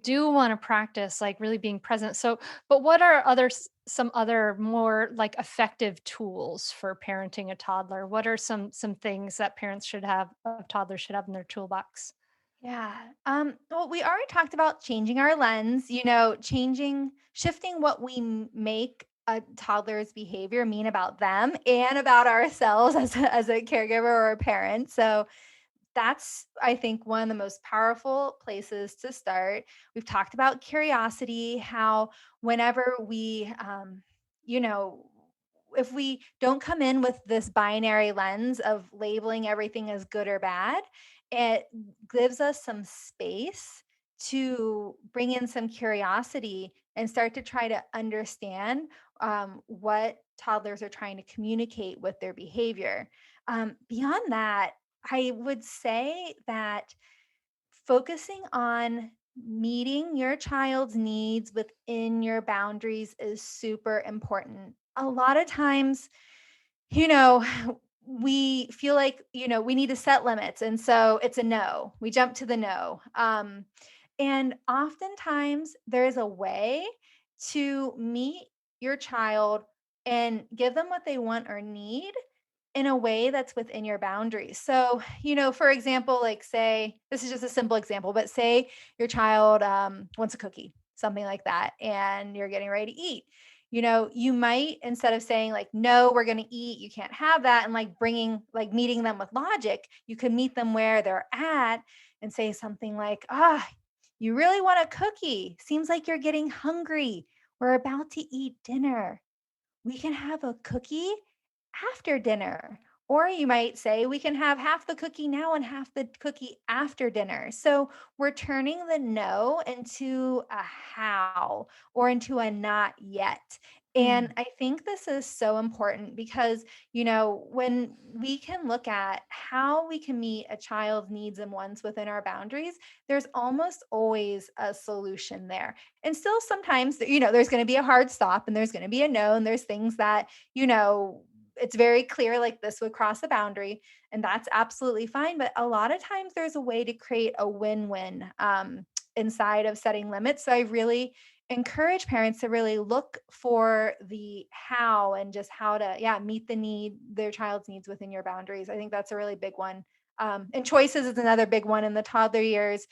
do want to practice like really being present. So, but what are some other more like effective tools for parenting a toddler? What are some things that parents should have, toddlers should have in their toolbox?
Yeah. Well, we already talked about changing our lens, shifting what we make a toddler's behavior mean about them and about ourselves as a caregiver or a parent. So that's, I think, one of the most powerful places to start. We've talked about curiosity, how whenever you know, if we don't come in with this binary lens of labeling everything as good or bad, it gives us some space to bring in some curiosity and start to try to understand what toddlers are trying to communicate with their behavior. Beyond that, I would say that focusing on meeting your child's needs within your boundaries is super important. A lot of times, you know, we feel like, we need to set limits. And so it's a no. We jump to the no. And oftentimes there is a way to meet your child and give them what they want or need in a way that's within your boundaries. So, for example, like say, this is just a simple example, but say your child wants a cookie, something like that, and you're getting ready to eat. You might, instead of saying like, no, we're going to eat, you can't have that, and like meeting them with logic, you could meet them where they're at and say something like, you really want a cookie? Seems like you're getting hungry. We're about to eat dinner. We can have a cookie after dinner. Or you might say, we can have half the cookie now and half the cookie after dinner. So we're turning the no into a how or into a not yet. And
Mm.
I think this is so important because, when we can look at how we can meet a child's needs and wants within our boundaries, there's almost always a solution there. And still sometimes, there's going to be a hard stop and there's going to be a no. And there's things that, it's very clear like this would cross the boundary, and that's absolutely fine. But a lot of times there's a way to create a win-win inside of setting limits. So I really encourage parents to really look for the how and just how to, yeah, meet their child's needs within your boundaries. I think that's a really big one. And choices is another big one in the toddler years,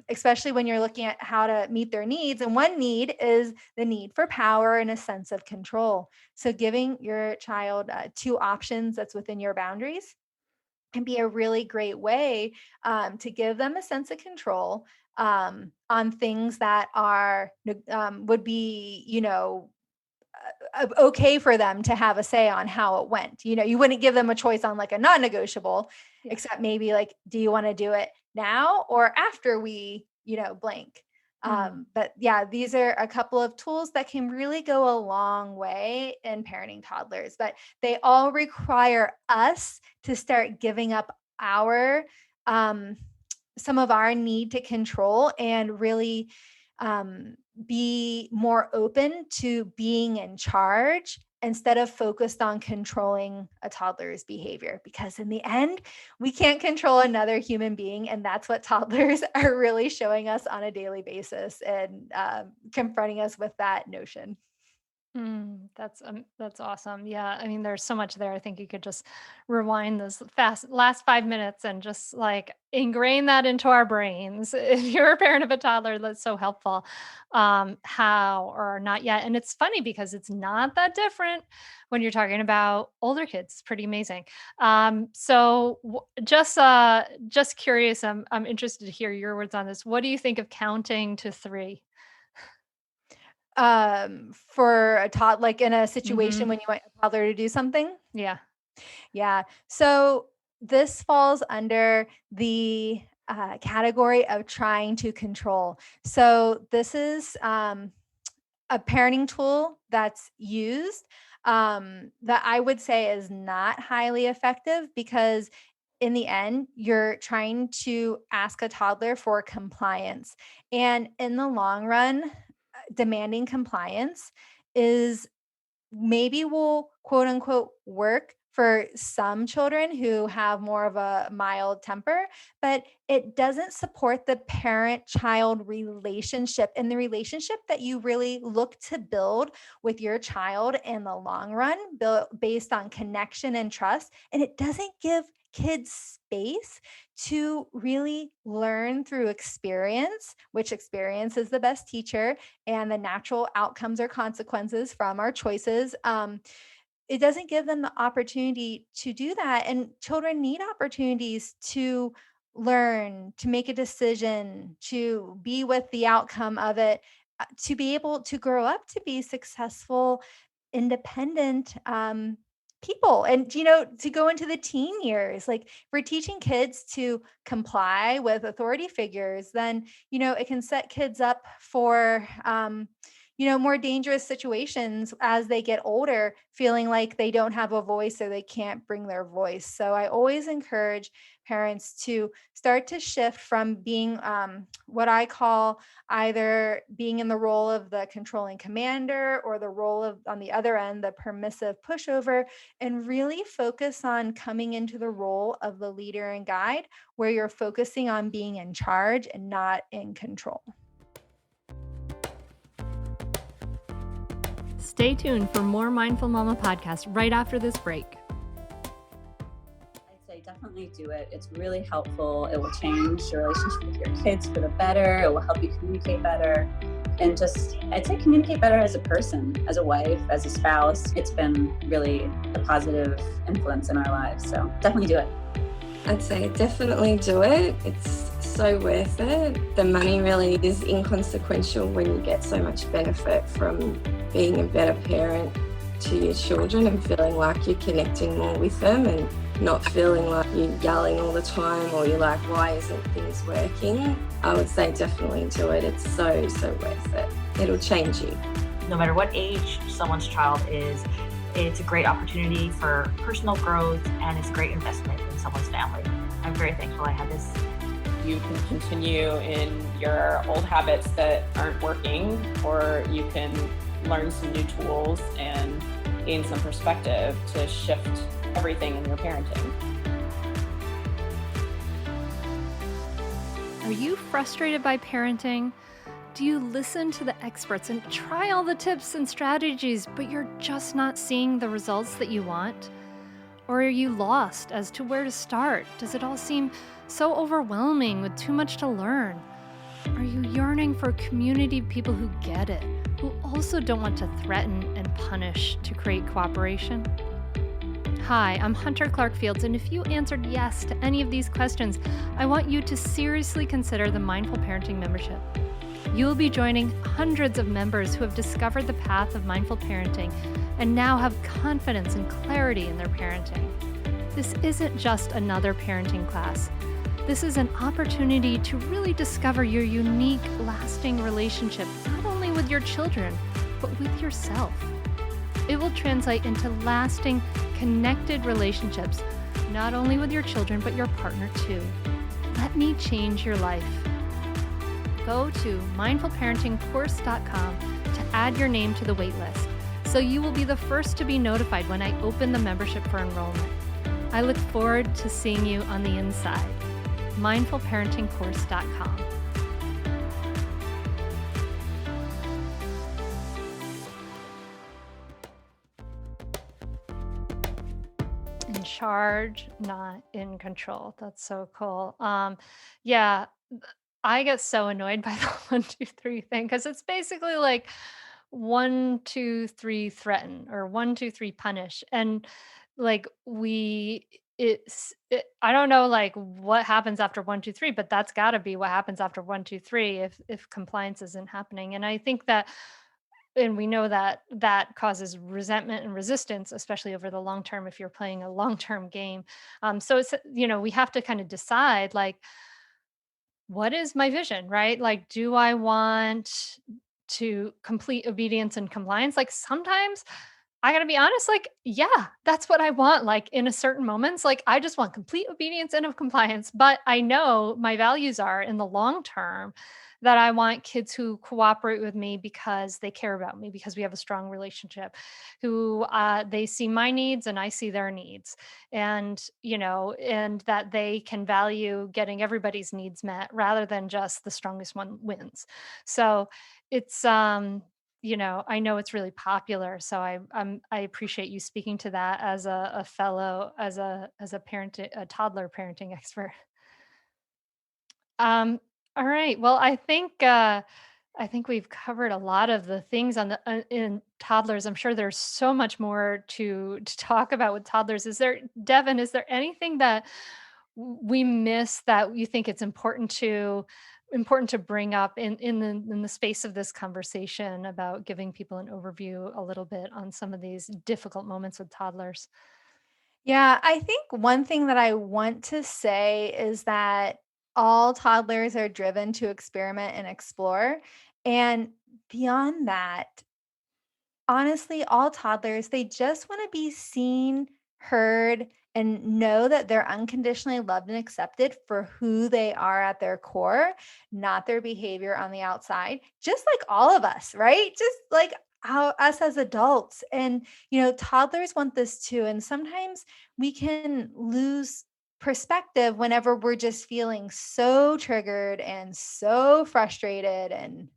especially when you're looking at how to meet their needs. And one need is the need for power and a sense of control. So giving your child two options that's within your boundaries can be a really great way to give them a sense of control on things that would be, okay for them to have a say on how it went. You wouldn't give them a choice on like a non-negotiable,
Yeah.
except maybe like, do you want to do it now or after we, blank?
Mm.
But yeah, these are a couple of tools that can really go a long way in parenting toddlers, but they all require us to start giving up um, some of our need to control and really be more open to being in charge instead of focused on controlling a toddler's behavior. Because in the end, we can't control another human being. And that's what toddlers are really showing us on a daily basis and confronting us with that notion.
That's awesome. Yeah, I mean, there's so much there. I think you could just rewind those fast last 5 minutes and just like ingrain that into our brains. If you're a parent of a toddler, that's so helpful. How or not yet, and it's funny because it's not that different when you're talking about older kids. It's pretty amazing. Just curious. I'm interested to hear your words on this. What do you think of counting to three?
For a like in a situation
Hmm.
when you want a toddler to do something.
Yeah.
Yeah. So this falls under the category of trying to control. So this is a parenting tool that's used that I would say is not highly effective because in the end, you're trying to ask a toddler for compliance. And in the long run, demanding compliance is maybe will quote unquote work for some children who have more of a mild temper, but it doesn't support the parent-child relationship and the relationship that you really look to build with your child in the long run, built based on connection and trust. And it doesn't give kids space to really learn through experience, which experience is the best teacher, and the natural outcomes or consequences from our choices. It doesn't give them the opportunity to do that. And children need opportunities to learn, to make a decision, to be with the outcome of it, to be able to grow up to be successful, independent people. And, to go into the teen years, like if we're teaching kids to comply with authority figures, then, it can set kids up for, more dangerous situations as they get older, feeling like they don't have a voice or they can't bring their voice. So I always encourage parents to start to shift from being what I call either being in the role of the controlling commander or the role of, on the other end, the permissive pushover, and really focus on coming into the role of the leader and guide, where you're focusing on being in charge and not in control.
Stay tuned for more Mindful Mama podcast right after this break.
I'd say definitely do it. It's really helpful. It will change your relationship with your kids for the better. It will help you communicate better. And just, I'd say communicate better as a person, as a wife, as a spouse. It's been really a positive influence in our lives. So definitely do it.
I'd say definitely do it. It's so worth it. The money really is inconsequential when you get so much benefit from being a better parent to your children and feeling like you're connecting more with them and not feeling like you're yelling all the time or you're like, why isn't things working? I would say definitely do it. It's so worth it. It'll change you.
No matter what age someone's child is, it's a great opportunity for personal growth and it's a great investment in someone's family. I'm very thankful I had this.
You can continue in your old habits that aren't working, or you can learn some new tools and gain some perspective to shift everything in your parenting.
Are you frustrated by parenting? Do you listen to the experts and try all the tips and strategies, but you're just not seeing the results that you want? Or are you lost as to where to start? Does it all seem so overwhelming with too much to learn? Are you yearning for a community of people who get it, who also don't want to threaten and punish to create cooperation? Hi, I'm Hunter Clark-Fields, and if you answered yes to any of these questions, I want you to seriously consider the Mindful Parenting membership. You'll be joining hundreds of members who have discovered the path of mindful parenting and now have confidence and clarity in their parenting. This isn't just another parenting class. This is an opportunity to really discover your unique, lasting relationship, not only with your children, but with yourself. It will translate into lasting, connected relationships, not only with your children, but your partner too. Let me change your life. Go to mindfulparentingcourse.com to add your name to the waitlist, so you will be the first to be notified when I open the membership for enrollment. I look forward to seeing you on the inside. mindfulparentingcourse.com. In charge, not in control. That's so cool. Yeah, I get so annoyed by the 1, 2, 3 thing because it's basically like 1, 2, 3 threaten or 1, 2, 3 punish. And like I don't know like what happens after 1, 2, 3, but that's gotta be what happens after 1, 2, 3 if compliance isn't happening. And I think that and we know that that causes resentment and resistance, especially over the long term if you're playing a long-term game. So it's we have to kind of decide like what is my vision, right? Like, do I want to complete obedience and compliance? Like, sometimes I got to be honest, like, yeah, that's what I want. Like, in a certain moments, like, I just want complete obedience and of compliance. But I know my values are in the long term that I want kids who cooperate with me because they care about me, because we have a strong relationship, who they see my needs and I see their needs. And, and that they can value getting everybody's needs met rather than just the strongest one wins. So it's, I know it's really popular, so I appreciate you speaking to that as a fellow, as a parent, a toddler parenting expert. All right. Well, I think we've covered a lot of the things on the in toddlers. I'm sure there's so much more to talk about with toddlers. Devin? Is there anything that we miss that you think it's important to bring up in the space of this conversation about giving people an overview a little bit on some of these difficult moments with toddlers?
Yeah, I think one thing that I want to say is that all toddlers are driven to experiment and explore. And beyond that, honestly, all toddlers, they just want to be seen, heard, and know that they're unconditionally loved and accepted for who they are at their core, not their behavior on the outside, just like all of us, right? Just like how us as adults. And, toddlers want this too. And sometimes we can lose perspective whenever we're just feeling so triggered and so frustrated and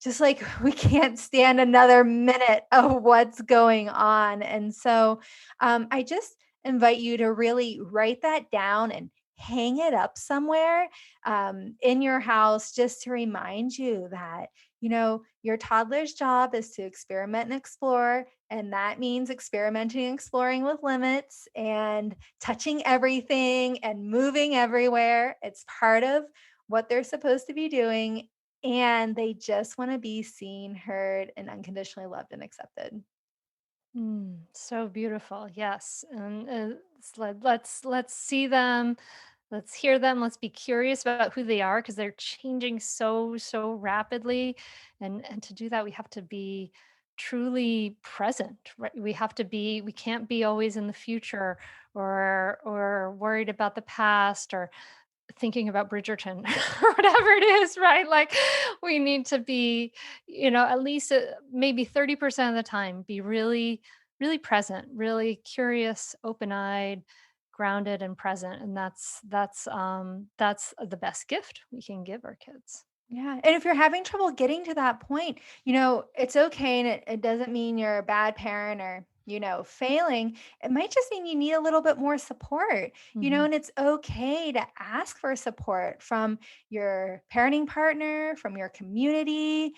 just like we can't stand another minute of what's going on. And so I just invite you to really write that down and hang it up somewhere in your house just to remind you that, your toddler's job is to experiment and explore. And that means experimenting and exploring with limits and touching everything and moving everywhere. It's part of what they're supposed to be doing, and they just wanna be seen, heard, and unconditionally loved and accepted.
So beautiful. Yes. And let's see them. Let's hear them. Let's be curious about who they are because they're changing so rapidly. And to do that, we have to be truly present, right? We can't be always in the future or worried about the past or thinking about Bridgerton or whatever it is, right? Like we need to be, at least maybe 30% of the time, be really, really present, really curious, open-eyed, grounded and present. And that's the best gift we can give our kids.
Yeah, and if you're having trouble getting to that point, it's okay, and it doesn't mean you're a bad parent or, failing. It might just mean you need a little bit more support,
Mhm.
and it's okay to ask for support from your parenting partner, from your community,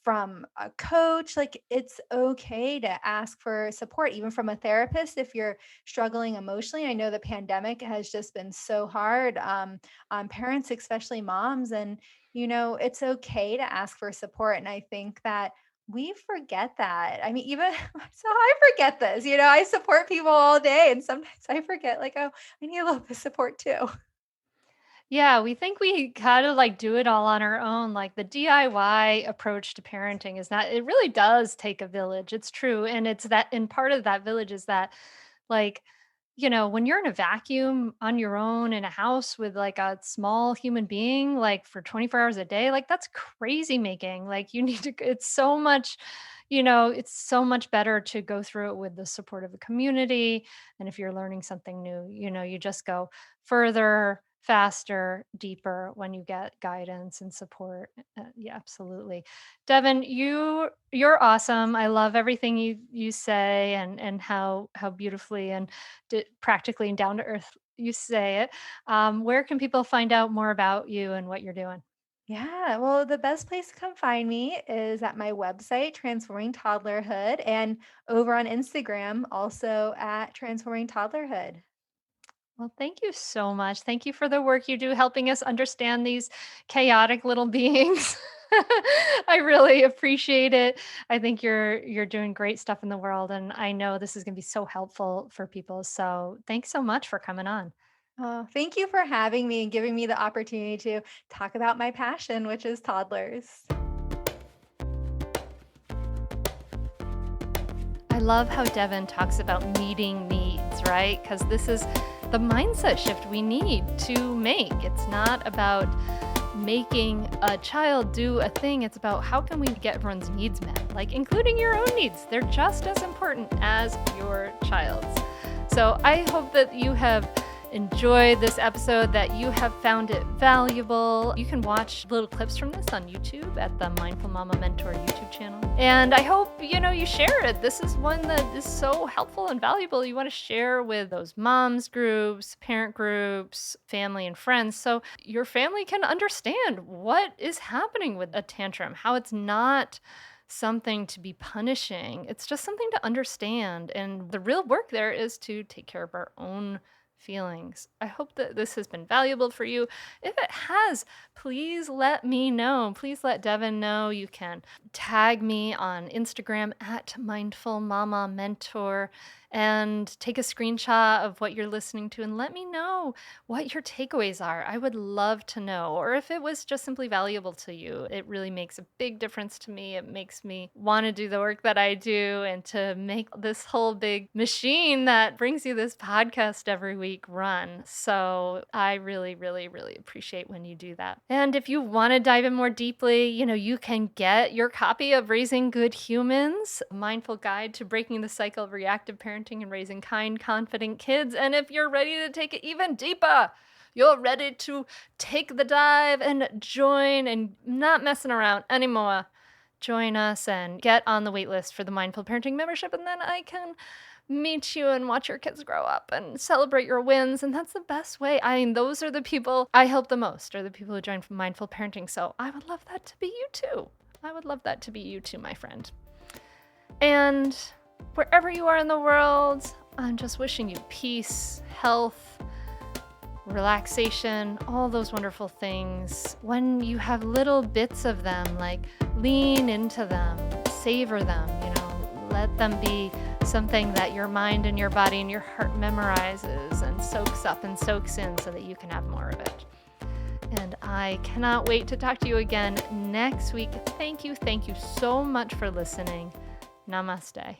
from a coach. Like, it's okay to ask for support, even from a therapist if you're struggling emotionally. I know the pandemic has just been so hard on parents, especially moms. And it's okay to ask for support. And I think that we forget that. I mean, even so, I forget this. I support people all day, and sometimes I forget, like, oh, I need a little bit of support too.
Yeah, we think we kind of like do it all on our own. Like the DIY approach to parenting is not, it really does take a village. It's true. And part of that village is that, like, when you're in a vacuum on your own in a house with like a small human being, like for 24 hours a day, like that's crazy making. Like you need to, it's so much better to go through it with the support of a community. And if you're learning something new, you just go further, faster, deeper when you get guidance and support. Yeah, absolutely. Devin, you're awesome. I love everything you say and how beautifully and practically and down to earth you say it. Where can people find out more about you and what you're doing?
Yeah, well, the best place to come find me is at my website, Transforming Toddlerhood, and over on Instagram, also at Transforming Toddlerhood.
Well, thank you so much. Thank you for the work you do helping us understand these chaotic little beings. I really appreciate it. I think you're doing great stuff in the world and I know this is going to be so helpful for people. So, thanks so much for coming on.
Oh, thank you for having me and giving me the opportunity to talk about my passion, which is toddlers.
I love how Devin talks about meeting needs, right? Because this is the mindset shift we need to make. It's not about making a child do a thing. It's about how can we get everyone's needs met, like including your own needs. They're just as important as your child's. So I hope that you have enjoyed this episode, that you have found it valuable. You can watch little clips from this on YouTube at the Mindful Mama Mentor YouTube channel. And I hope, you share it. This is one that is so helpful and valuable. You want to share with those moms groups, parent groups, family and friends, so your family can understand what is happening with a tantrum, how it's not something to be punishing. It's just something to understand. And the real work there is to take care of our own feelings. I hope that this has been valuable for you. If it has, please let me know. Please let Devon know. You can tag me on Instagram at Mindful Mama Mentor and take a screenshot of what you're listening to and let me know what your takeaways are. I would love to know. Or if it was just simply valuable to you, it really makes a big difference to me. It makes me want to do the work that I do and to make this whole big machine that brings you this podcast every week run. So I really, really, really appreciate when you do that. And if you want to dive in more deeply, you can get your copy of Raising Good Humans, a mindful guide to breaking the cycle of reactive parenting and raising kind, confident kids. And if you're ready to take it even deeper, you're ready to take the dive and join and not messing around anymore, join us and get on the wait list for the Mindful Parenting membership. And then I can meet you and watch your kids grow up and celebrate your wins. And that's the best way. Those are the people I help the most, are the people who join Mindful Parenting. So I would love that to be you too. I would love that to be you too, my friend. And wherever you are in the world, I'm just wishing you peace, health, relaxation, all those wonderful things. When you have little bits of them, like lean into them, savor them, let them be something that your mind and your body and your heart memorizes and soaks up and soaks in so that you can have more of it. And I cannot wait to talk to you again next week. Thank you so much for listening. Namaste.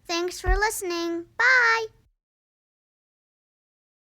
Thanks for listening. Bye.